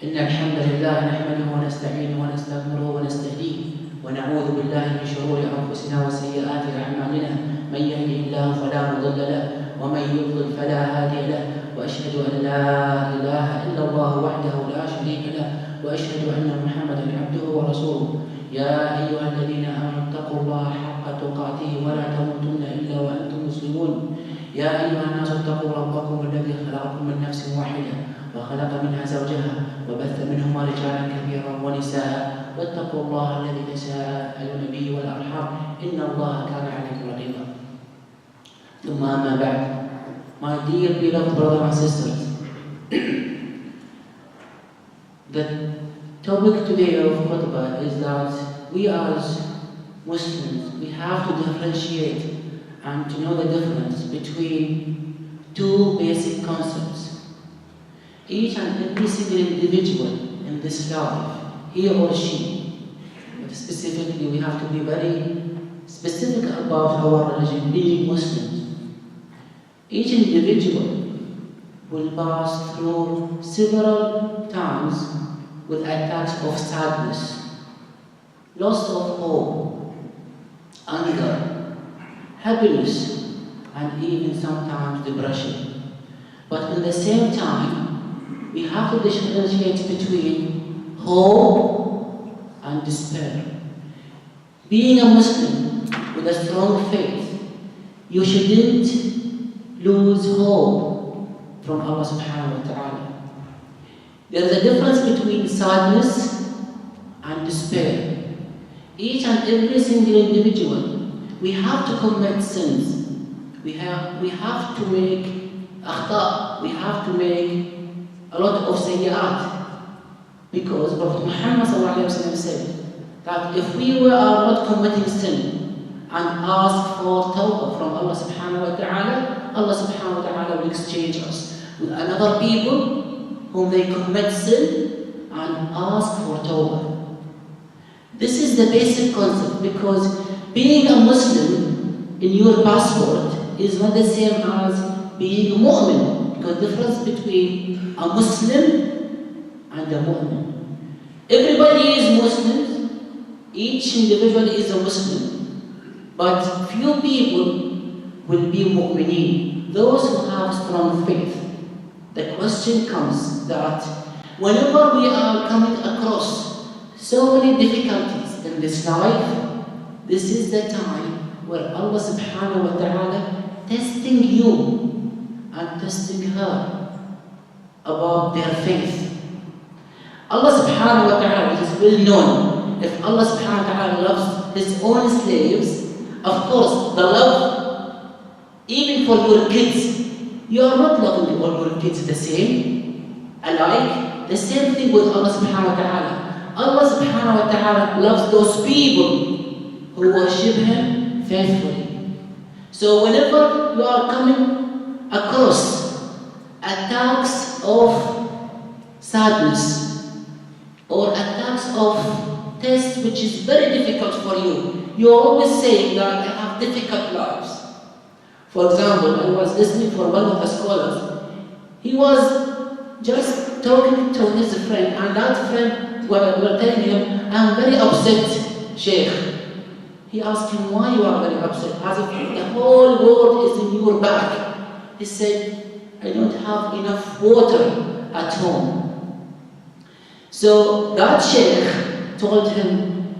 إن الحمد لله نحمده ونستعينه ونستغفره ونستهديه ونعوذ بالله من شرور أنفسنا وسيئات أعمالنا من يهده الله فلا مضل له ومن يضلل فلا هادي له وأشهد أن لا إله إلا الله وحده لا شريك له وأشهد أن محمدا عبده ورسوله يا أيها الذين آمنوا اتقوا الله حق تقاته ولا تموتن إلا وأنتم مسلمون يا أيها الناس اتقوا ربكم الذي خلقكم من نفس واحدة وخلق منها زوجها وبث منهما رجالا كثيرا ونساء واتقوا الله الذي تساءلون به والأرحام إن الله كان عليكم رقيبا. ثم أما بعد, my dear beloved brothers and sisters, the topic today of Khutbah is that we as Muslims, we have to differentiate and to know the difference between two basic concepts. Each and every single individual in this life, he or she, but specifically we have to be very specific about our religion, being Muslims. Each individual will pass through several times with attacks of sadness, loss of hope, anger, happiness, and even sometimes depression. But at the same time, we have to differentiate between hope and despair. Being a Muslim with a strong faith, you shouldn't lose hope from Allah subhanahu wa ta'ala. There is a difference between sadness and despair. Each and every single individual, we have to commit sins. We have to make akhta, we have to make a lot of sayyat, because Prophet Muhammad said that if we are not committing sin and ask for tawbah from Allah subhanahu wa ta'ala, Allah subhanahu wa ta'ala will exchange us with another people whom they commit sin and ask for tawbah. This is the basic concept, because being a Muslim in your passport is not the same as being a mu'min. Because the difference between a Muslim and a mu'min. Everybody is Muslims, each individual is a Muslim, but few people will be mu'mineen, those who have strong faith. The question comes that whenever we are coming across so many difficulties in this life, this is the time where Allah subhanahu wa ta'ala testing you and testing her about their faith. Allah subhanahu wa ta'ala, it is well known, if Allah subhanahu wa ta'ala loves His own slaves, of course, the love, even for your kids, you are not loving all your kids the same, alike. The same thing with Allah subhanahu wa ta'ala. Allah subhanahu wa ta'ala loves those people who worship Him faithfully. So whenever you are coming across attacks of sadness or attacks of test which is very difficult for you, you always say that I have difficult lives. For example, I was listening for one of the scholars. He was just talking to his friend, and that friend were telling him, I'm very upset, Sheikh. He asked him, why you are very upset? As if the whole world is in your back. He said, I don't have enough water at home. So that sheikh told him,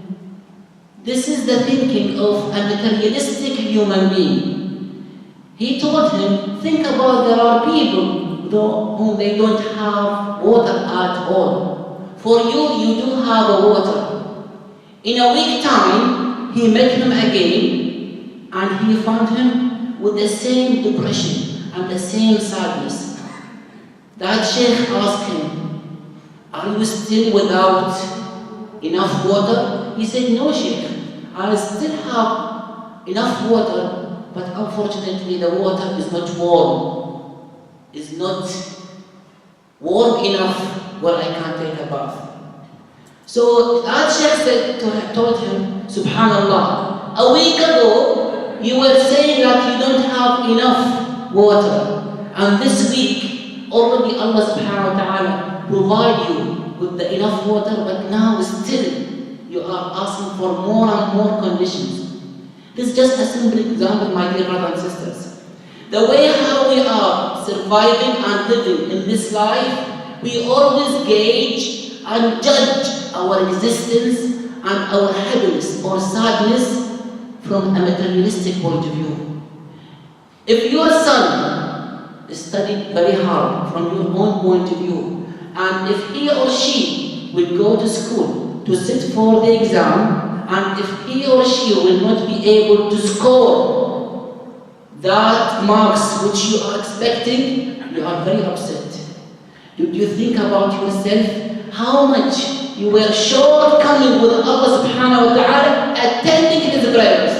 this is the thinking of a materialistic human being. He told him, think about there are people whom they don't have water at all. For you, you do have a water. In a week time, he met him again and he found him with the same depression and the same sadness. That sheikh asked him, are you still without enough water? He said, no sheikh, I still have enough water, but unfortunately the water is not warm. It's not warm enough where I can take a bath. So that sheikh told him, subhanallah, a week ago you were saying that you don't have enough water, and this week already Allah subhanahu wa ta'ala provide you with the enough water, but now still you are asking for more and more conditions. This is just a simple example, my dear brothers and sisters. The way how we are surviving and living in this life, we always gauge and judge our existence and our happiness or sadness from a materialistic point of view. If your son studied very hard from your own point of view, and if he or she will go to school to sit for the exam, and if he or she will not be able to score that marks which you are expecting, you are very upset. Do you think about yourself how much you were shortcoming with Allah subhanahu wa ta'ala attending his prayers?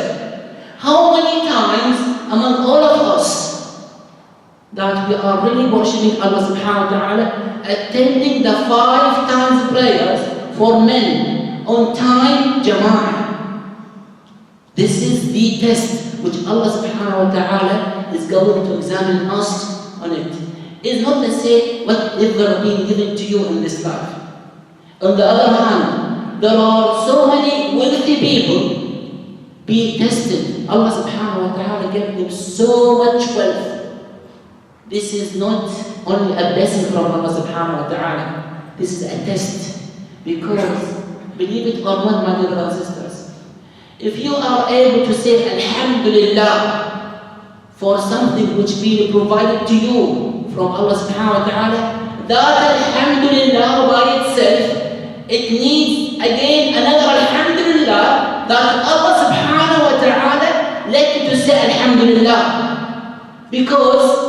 How many times among all of us that we are really worshipping Allah subhanahu wa ta'ala, attending the 5 times prayers for men on time, Jum'ah. This is the test which Allah subhanahu wa ta'ala is going to examine us on it. It's not to say whatever being given to you in this life. On the other hand, there are so many wealthy people being tested. Allah subhanahu wa ta'ala gave them so much wealth. This is not only a blessing from Allah subhanahu wa ta'ala. This is a test. Because, believe it or not, my dear brothers and sisters, if you are able to say Alhamdulillah for something which being provided to you from Allah subhanahu wa ta'ala, that Alhamdulillah by itself, it needs again another Alhamdulillah that Allah subhanahu wa ta'ala let you to say Alhamdulillah. Because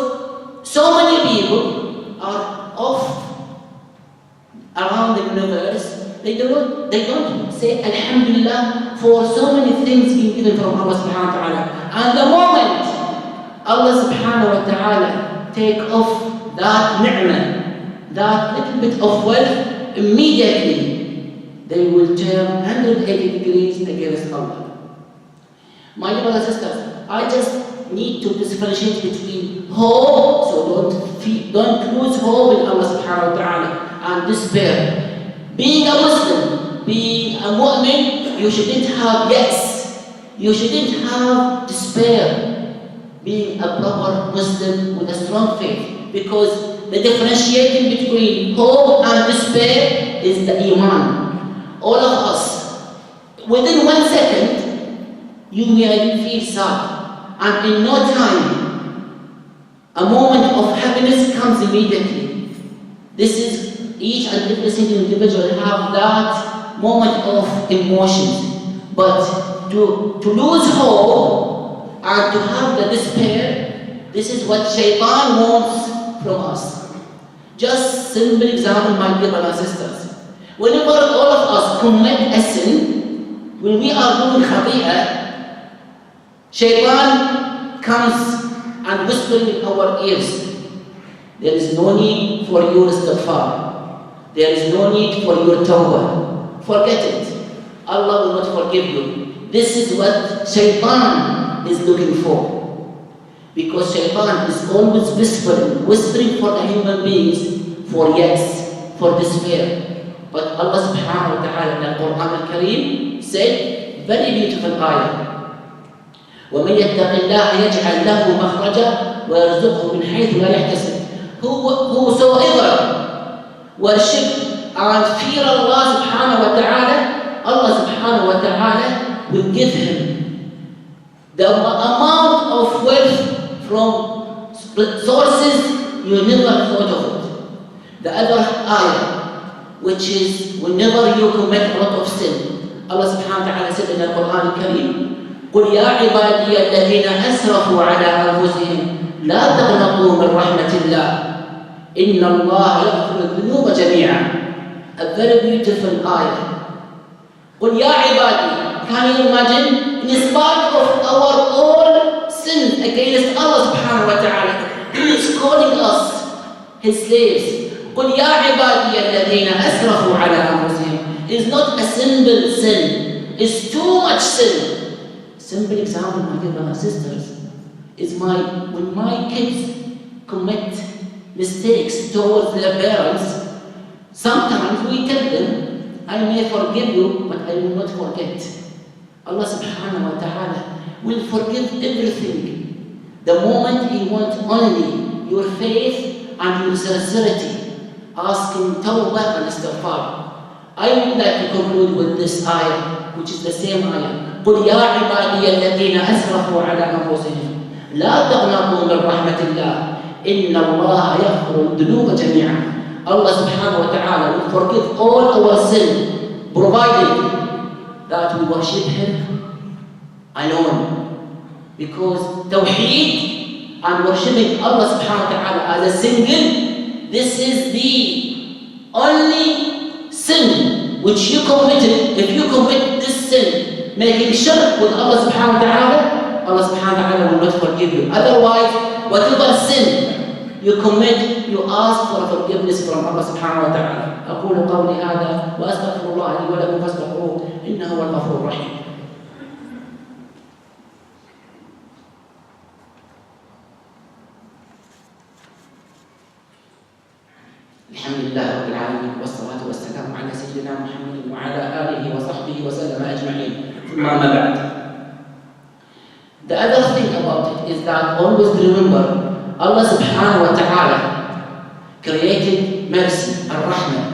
so many people are off around the universe, they don't say Alhamdulillah for so many things being given from Allah subhanahu wa ta'ala. And the moment Allah subhanahu wa ta'ala take off that ni'mah, that little bit of wealth, immediately they will turn 180 degrees against Allah. My dear brothers and sisters, I just need to differentiate between hope, so don't lose hope in Allah subhanahu wa ta'ala, and despair. Being a Muslim, being a mu'min, you shouldn't have yes, you shouldn't have despair. Being a proper Muslim with a strong faith, because the differentiating between hope and despair is the Iman. All of us, within 1 second, you may feel sad, and in no time, a moment of happiness comes immediately. This is each and every single individual have that moment of emotions, but to lose hope and to have the despair, this is what Shaitan wants from us. Just simple example, my dear brothers and sisters. Whenever all of us commit a sin, when we are doing khati'ah, Shaitan comes and whispers in our ears, there is no need for your istighfar. There is no need for your tawbah. Forget it. Allah will not forgive you. This is what Shaitan is looking for. Because Shaitan is always whispering for the human beings for yes, for despair. But Allah subhanahu wa ta'ala in the Quran al-Kareem said, very beautiful ayah, وَمَنْ يَتَّقِ اللَّهَ يَجْعَلْ لَهُ مَخْرَجًا وَيَرْزُقْهُ مِنْ حَيْثُ لَا يَحْتَسِبُ. Whosoever worship and fear Allah subhanahu wa ta'ala, Allah subhanahu wa ta'ala will give him the amount of wealth from sources you never thought of it. The other ayah, which is whenever you commit a lot of sin, Allah subhanahu wa ta'ala said in the Quran al-Kareem, قُلْ يَا عِبَادِيَ الَّذِينَ أَسْرَفُوا عَلَىٰ أَنفُسِهِمْ لَا تَقْنَطُوا مِنْ رَحْمَةِ اللَّهِ إِنَّ اللَّهَ يَغْفِرُ الذُّنُوبَ جَمِيعًا. A very beautiful ayah. قُلْ يَا عِبَادِي. Can you imagine? In spite of our all sins against Allah subhanahu wa ta'ala, He is calling us His slaves. قُلْ يَا عِبَادِيَ الَّذِينَ أَسْرَفُوا عَلَىٰ أَنفُسِهِمْ. It's not a simple sin. It's too much sin. Simple example, my dear brothers and sisters, is when my kids commit mistakes towards their parents, Sometimes we tell them, I may forgive you, but I will not forget. Allah subhanahu wa ta'ala will forgive everything. The moment He wants only your faith and your sincerity, asking tawbah and istighfar. I would like to conclude with this ayah, which is the same ayah. قُلْ يَا عِبَادِيَ الَّذِينَ أَسْرَفُوا عَلَىٰ أَنفُسِهِمْ لَا تَقْنَطُوا مِنْ رَحْمَةِ اللَّهِ إِنَّ اللَّهَ يَغْفِرُ الذُّنُوبَ جَمِيعًا. Allah subhanahu wa ta'ala will forgive all our sin, provided that we worship Him alone. Because Tawheed and worshipping Allah subhanahu wa ta'ala as a single, this is the only sin which you committed. If you commit this sin, making shirk with Allah subhanahu wa ta'ala, Allah subhanahu wa ta'ala will not forgive you. Otherwise, whatever sin you commit, you ask for forgiveness from Allah subhanahu wa ta'ala. أقول قولي هذا وأستغفر الله لي ولكم فاستغفروه إنه هو الغفور الرحيم. الحمد لله رب العالمين والصلاة والسلام على سيدنا محمد وعلى آله وصحبه وسلم أجمعين. ثم أما بعد. The other thing about it is that always remember Allah subhanahu wa ta'ala created mercy and rahmah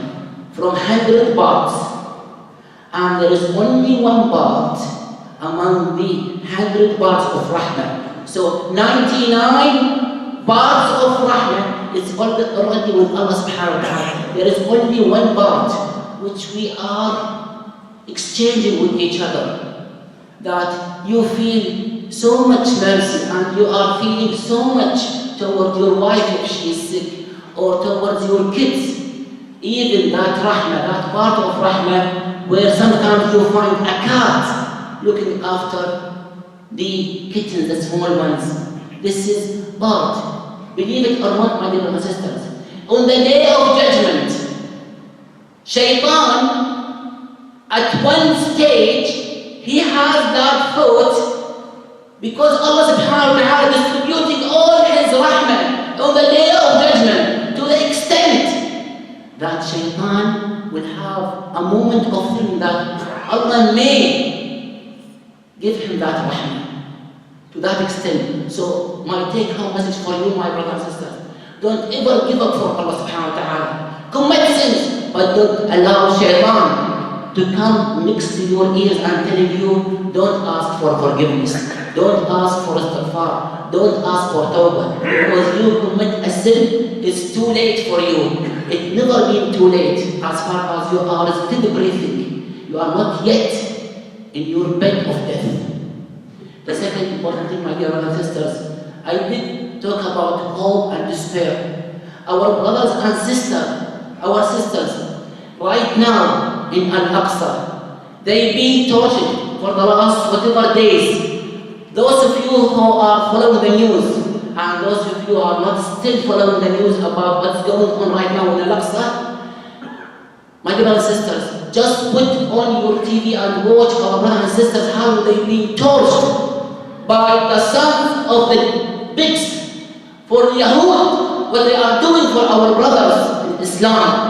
from 100 parts, and there is only one part among the 100 parts of rahmah. So 99 parts of rahmah is already with Allah subhanahu wa ta'ala. There is only one part which we are exchanging with each other, that you feel so much mercy and you are feeling so much towards your wife if she is sick, or towards your kids. Even that rahmah, that part of rahmah, where sometimes you find a cat looking after the kittens, the small ones. This is part. Believe it or not, my dear sisters. On the day of judgment, Shaitan, at one stage, he has that thought, because Allah subhanahu wa ta'ala is distributing all His rahmah on the day of judgment, to the extent that Shaitan will have a moment of thinking that Allah may give him that rahmah, to that extent. So my take-home message for you, my brothers and sisters, don't ever give up for Allah subhanahu wa ta'ala. Commit sins, but don't allow Shaitan to come next to your ears and telling you, don't ask for forgiveness, don't ask for istighfar, don't ask for tawbah, because you commit a sin, it's too late for you. It never been too late as far as you are still breathing. You are not yet in your bed of death. The second important thing, my dear brothers and sisters, I did talk about hope and despair. Our brothers and sisters, our sisters, right now, in Al-Aqsa, they've been tortured for the last whatever days. Those of you who are following the news, and those of you who are not still following the news about what's going on right now in Al-Aqsa, my dear brothers and sisters, just put on your TV and watch our brothers and sisters how they've been tortured by the sons of the pigs for Yahud, what they are doing for our brothers in Islam.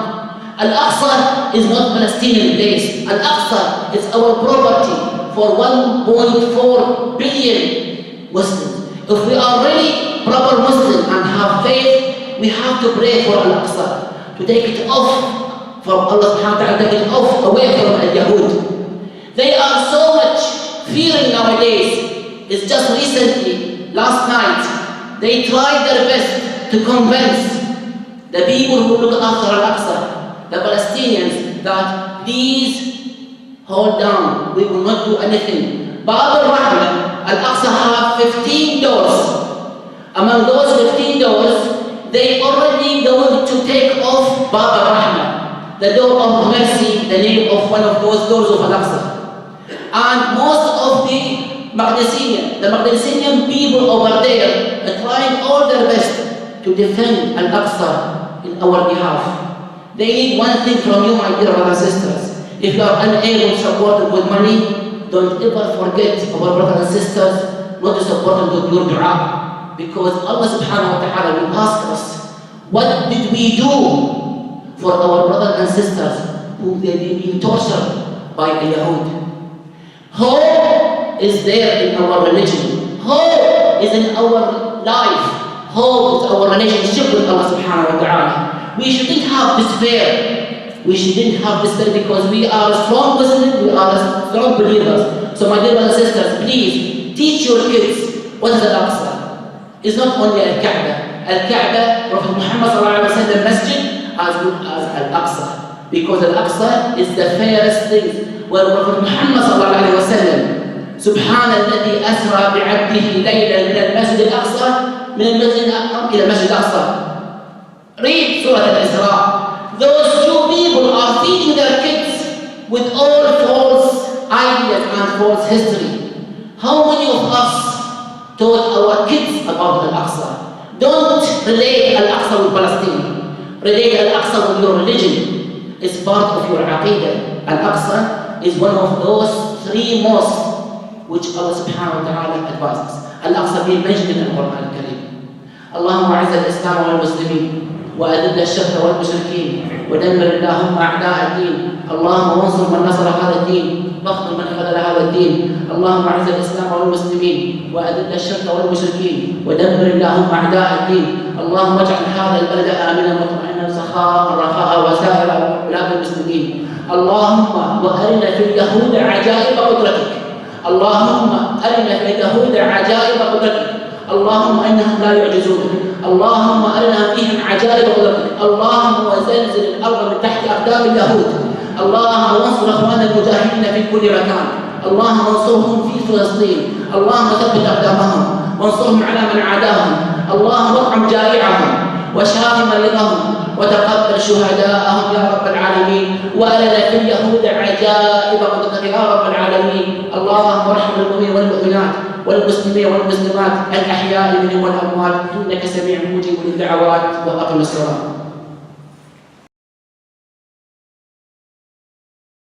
Al-Aqsa is not Palestinian place. Al-Aqsa is our property for 1.4 billion Muslims. If we are really proper Muslims and have faith, we have to pray for Al-Aqsa, to take it off from Allah subhanahu wa ta'ala, take it off away from Al-Yahud. They are so much fearing nowadays. It's just recently, last night, they tried their best to convince the people who look after Al-Aqsa, the Palestinians, that please hold down, we will not do anything. Bab al-Rahmah, Al-Aqsa have 15 doors. Among those 15 doors, they already going to take off Bab al-Rahmah, the door of mercy, the name of one of those doors of Al-Aqsa. And most of the Maqdissinian people over there are trying all their best to defend Al-Aqsa in our behalf. They need one thing from you, my dear brothers and sisters. If you are unable to support them with money, don't ever forget our brothers and sisters not to support them with your dua. Because Allah subhanahu wa ta'ala will ask us, what did we do for our brothers and sisters who they being tortured by a Yahud. Hope is there in our religion. Hope is in our life. Hope is our relationship with Allah subhanahu wa ta'ala. We shouldn't have despair. We shouldn't have despair because we are strong Muslims, we are strong believers. So my dear brothers and sisters, please teach your kids what is Al-Aqsa. It's not only Al-Kaaba. Al-Kaaba, Prophet Muhammad sallallahu alayhi wa sallam, Masjid as good as Al-Aqsa. Because Al-Aqsa is the fairest thing where Prophet Muhammad sallallahu alayhi wa sallam, سبحان الذي أسرى بعبده ليلا من المسجد الأقصى من المسجد الأقصى إلى المسجد الأقصى. Read Surah Al-Isra. Those two people are feeding their kids with all false ideas and false history. How many of us taught our kids about Al-Aqsa? Don't relate Al-Aqsa with Palestine. Relate Al-Aqsa with your religion. It's part of your aqidah. Al-Aqsa is one of those three mosques which Allah subhanahu wa ta'ala advises. Al-Aqsa being mentioned in the Quran al-Karim. اللهم أعز الإسلام والمسلمين وأذل الشرك والمشركين ودمر اللهم أعداء الدين. اللهم انصر من نصر هذا الدين واخذل من خذل هذا الدين. اللهم أعز الإسلام والمسلمين وأذل الشرك والمشركين ودمر اللهم أعداء الدين. اللهم اجعل هذا البلد آمنا مطمئنا سخاء رخاء وسائر بلاد المسلمين. اللهم وأرنا في اليهود عجائب قدرتك. اللهم أرنا في اليهود عجائب قدرتك. اللهم إنهم لا يعجزونك. اللهم أرنا فيهم عجائب قدرتك. اللهم وزلزل الأرض من تحت أقدام اليهود. اللهم وانصر أخواننا المجاهدين في كل مكان. اللهم انصرهم في فلسطين. اللهم ثبت أقدامهم وانصرهم على من عاداهم. اللهم اطعم جائعهم وشاف مريضهم وتقبل شهداءهم يا رب العالمين. وأرنا في اليهود عجائب قدرتك يا رب العالمين. اللهم ارحم المؤمنين والمؤمنات والمسلمين والمسلمات الأحياء منهم والأموات إنك سميع مجيب للدعوات وأقم الصلاة.